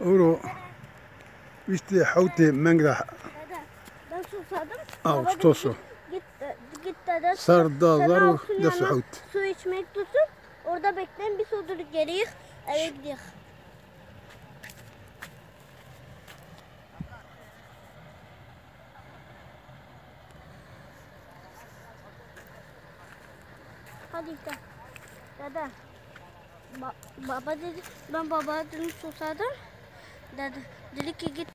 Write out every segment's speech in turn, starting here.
Euro işte havte mengda Dede, ben susadım. av Baba dedi stosu. Git dede. Sardağlar o Sen da altın yanına havte. su içmek tutun. Orada bekleyin, bir su durup geriye eve gidiyor. Hadi gel. Dede. Baba dedi, ben babaya dün susadım. Dedi ki git.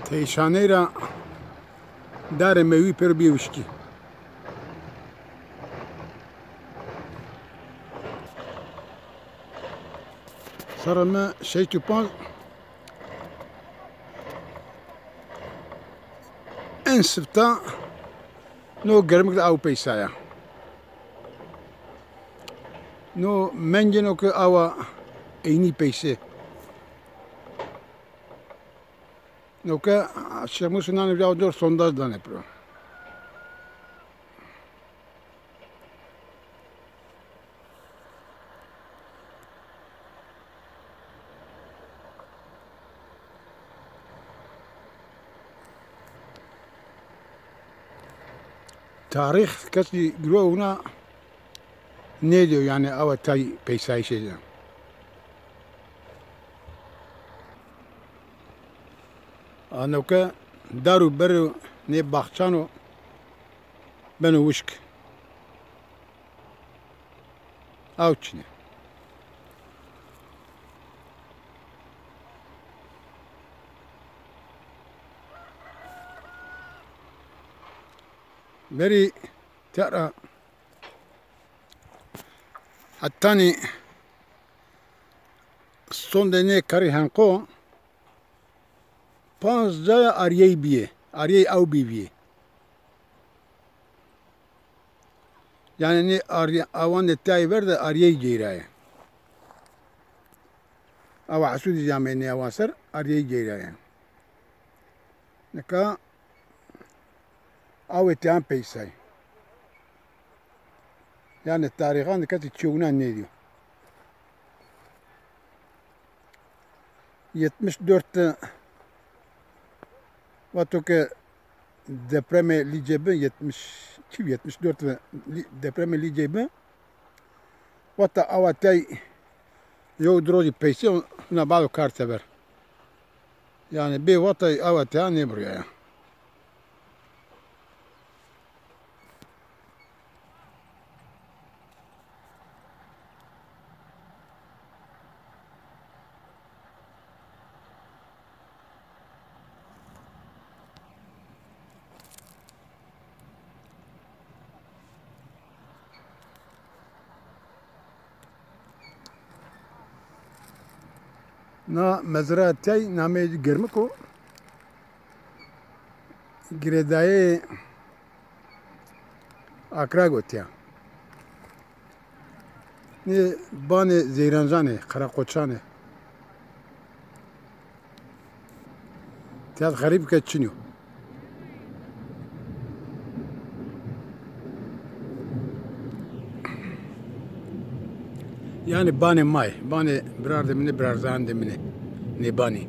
Teyşaneyra dare mevi per biyevişki. Sarama şey tupan en sıfta no germek av peysaya. No mengen o ki ava eyni peyse. No ki şemusunan evde dört sondajdan yapıyor. Tarih kesi gülüyor ne diyor yani ava tay peysayı şeyden. Ano ki daru beru ne bahçano ben uvuşk. Avçine. Beri tera hattani son dene kari hanko panzaya ariyay biye. Ariyay av biye. Yani ne avan detayı ver de ariyay geyraya. Ava hasudi jamene ne avasar ariyay geyraya. Neka av etiyan peysay. Yani tarihan dikkat çoğuna ne diyor? 74 Vatoke depreme licebe 74 depreme licebe Vata avatay yo droji peyse ona bağlı kart ver. Yani bir vatay avatay ne buraya ya? Na mezratay name girmek o giredaye akra gotya. Ne bane zeyranjane karakoçane. Tiyat garip kaçınıyor. Yani bane may, bane birer demine birer zan demine. Ne bani.